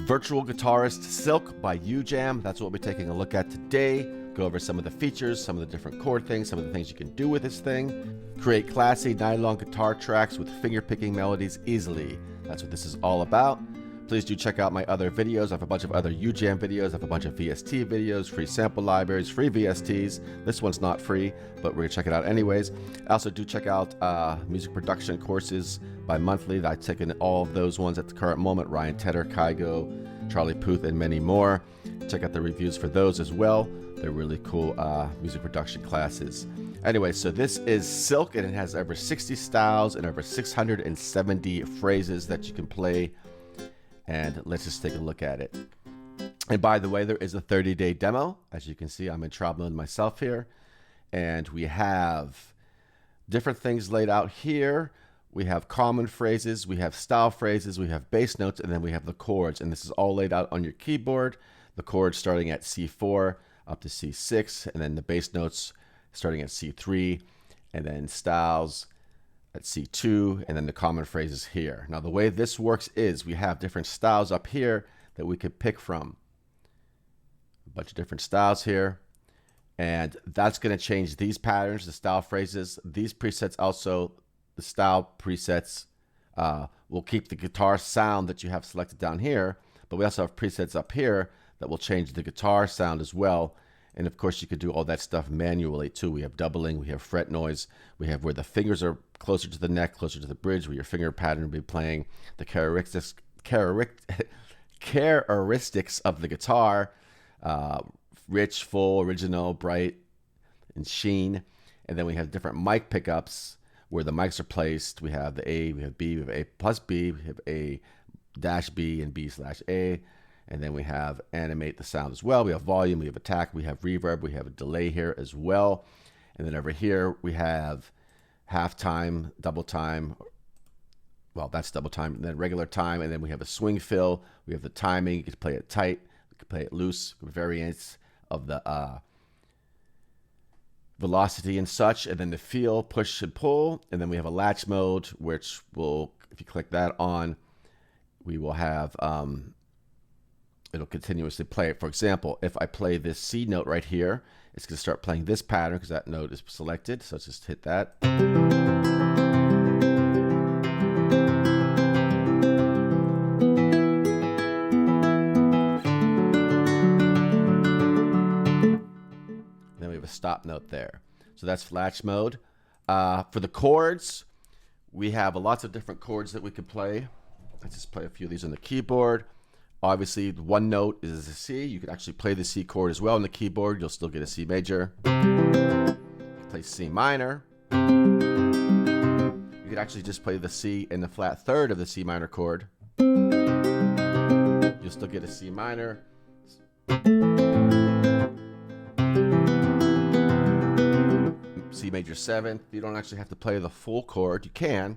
Virtual Guitarist SILK by UJAM. That's what we'll be taking a look at today. Go over some of the features, some of the different chord things, some of the things you can do with this thing. Create classy nylon guitar tracks with finger-picking melodies easily. That's what this is all about. Please do check out my other videos. I have a bunch of other UJAM videos. I have a bunch of VST videos, free sample libraries, free VSTs. This one's not free, but we're gonna check it out anyways. I also do check out music production courses bi-monthly. I've taken all of those ones at the current moment. Ryan Tedder, Kygo, Charlie Puth, and many more. Check out the reviews for those as well. They're really cool music production classes. Anyway, so this is Silk, and it has over 60 styles and over 670 phrases that you can play. And let's just take a look at it. And by the way, there is a 30-day demo. As you can see, I'm in trial mode myself here. And we have different things laid out here. We have common phrases, we have style phrases, we have bass notes, and then we have the chords. And this is all laid out on your keyboard. The chords starting at C4 up to C6, and then the bass notes starting at C3, and then styles at C2, and then the common phrases here. Now the way this works is we have different styles up here that we could pick from. A bunch of different styles here, and that's going to change these patterns, the style phrases. These presets also, the style presets, will keep the guitar sound that you have selected down here, but we also have presets up here that will change the guitar sound as well. And of course, you could do all that stuff manually too. We have doubling, we have fret noise, we have where the fingers are closer to the neck, closer to the bridge, where your finger pattern will be playing, the characteristics of the guitar, rich, full, original, bright, and sheen. And then we have different mic pickups where the mics are placed. We have the A, we have B, we have A plus B, we have A dash B and B slash A. And then we have animate the sound as well. We have volume, we have attack, we have reverb, we have a delay here as well. And then over here we have half time, double time. Well, that's double time, and then regular time. And then we have a swing fill. We have the timing. You can play it tight, you can play it loose, variants of the velocity and such. And then the feel, push and pull. And then we have a latch mode, which will, if you click that on, we will have it'll continuously play it. For example, if I play this C note right here, it's going to start playing this pattern because that note is selected. So let's just hit that. Then we have a stop note there. So that's latch mode. For the chords, we have lots of different chords that we could play. Let's just play a few of these on the keyboard. Obviously, one note is a C. You could actually play the C chord as well on the keyboard. You'll still get a C major. Play C minor. You could actually just play the C in the flat third of the C minor chord. You'll still get a C minor. C major 7th. You don't actually have to play the full chord. You can.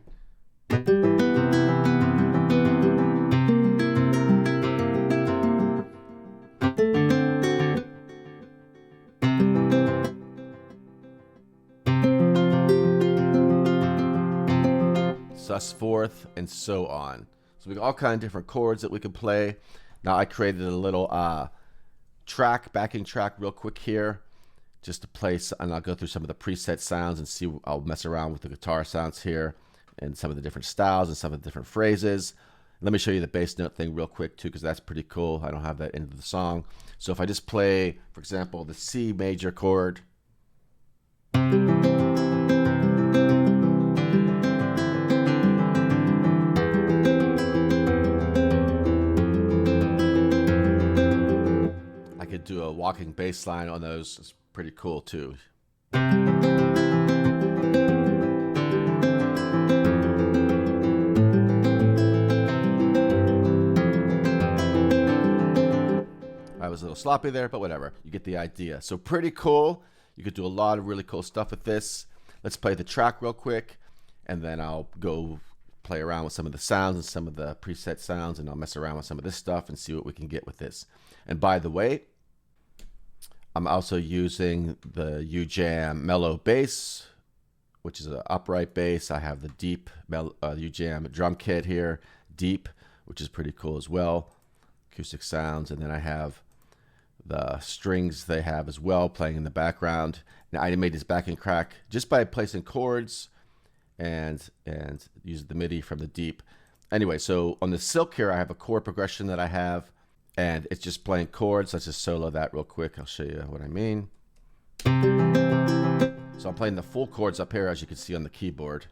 Sus4th, and so on. So we got all kinds of different chords that we can play. Now I created a little backing track real quick here, just to play, and I'll go through some of the preset sounds and see. I'll mess around with the guitar sounds here and some of the different styles and some of the different phrases. Let me show you the bass note thing real quick too, because that's pretty cool. I don't have that into the song. So if I just play, for example, the C major chord, do a walking bass line on those. It's pretty cool too. I was a little sloppy there, but whatever. You get the idea. So pretty cool. You could do a lot of really cool stuff with this. Let's play the track real quick, and then I'll go play around with some of the sounds and some of the preset sounds, and I'll mess around with some of this stuff and see what we can get with this. And by the way, I'm also using the UJAM mellow bass, which is an upright bass. I have the deep UJAM drum kit here, deep, which is pretty cool as well. acoustic sounds, and then I have the strings they have as well playing in the background. Now I made this backing track just by placing chords and using the MIDI from the Deep. Anyway, so on the Silk here, I have a chord progression that I have, and it's just playing chords. Let's just solo that real quick. I'll show you what I mean. So I'm playing the full chords up here, as you can see on the keyboard.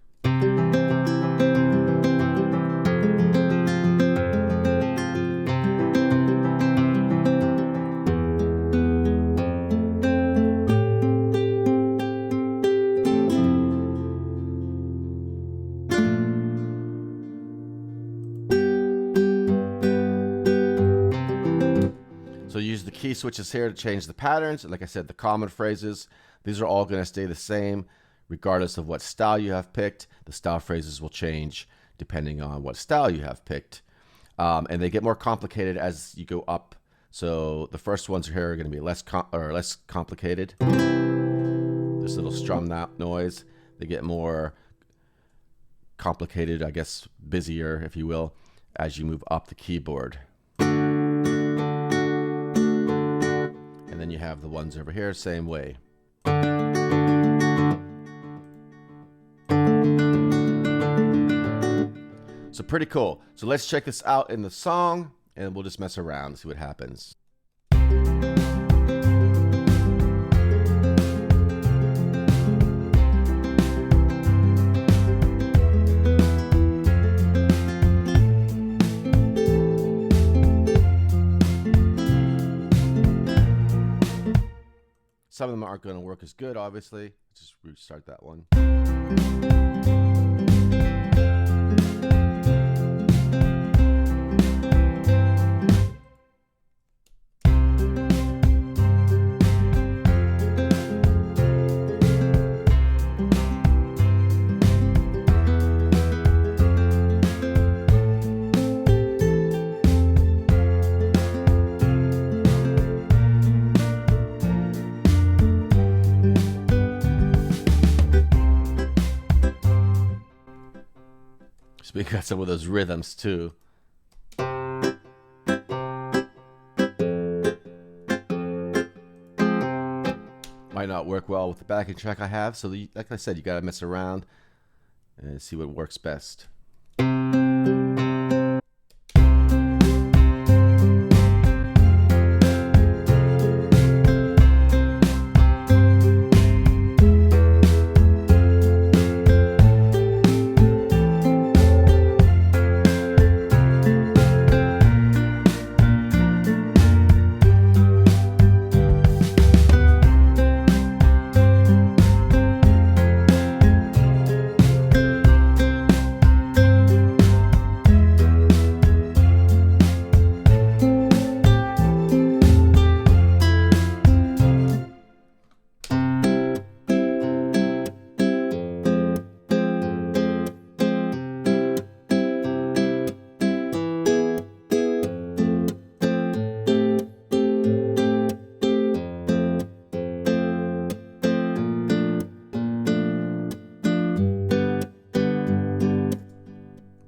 So use the key switches here to change the patterns. And like I said, the common phrases, these are all going to stay the same regardless of what style you have picked. The style phrases will change depending on what style you have picked. And they get more complicated as you go up. So the first ones here are going to be less complicated. This little strum noise. They get more complicated, I guess, busier, if you will, as you move up the keyboard. And then you have the ones over here, same way. So pretty cool. So let's check this out in the song, and we'll just mess around and see what happens. Some of them aren't going to work as good, obviously. Just restart that one. So we got some of those rhythms too. Might not work well with the backing track I have, so like I said, you gotta mess around and see what works best.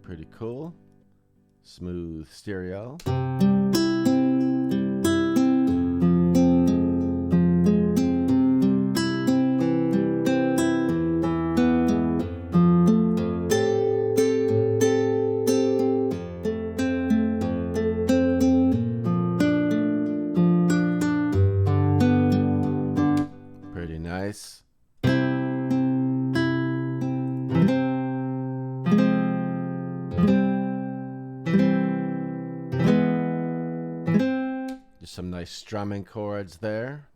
Pretty cool. Smooth stereo. Pretty nice. Just some nice strumming chords there.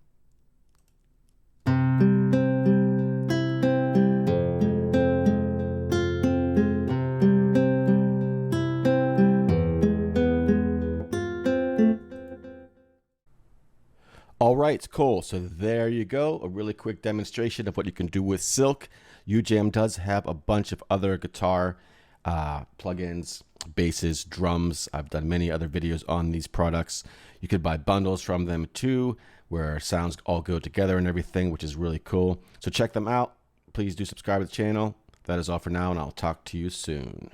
All right, cool. So there you go. A really quick demonstration of what you can do with Silk. UJAM does have a bunch of other guitar plugins, basses, drums. I've done many other videos on these products. You could buy bundles from them too, where sounds all go together and everything, which is really cool. So check them out. Please do subscribe to the channel. That is all for now, and I'll talk to you soon.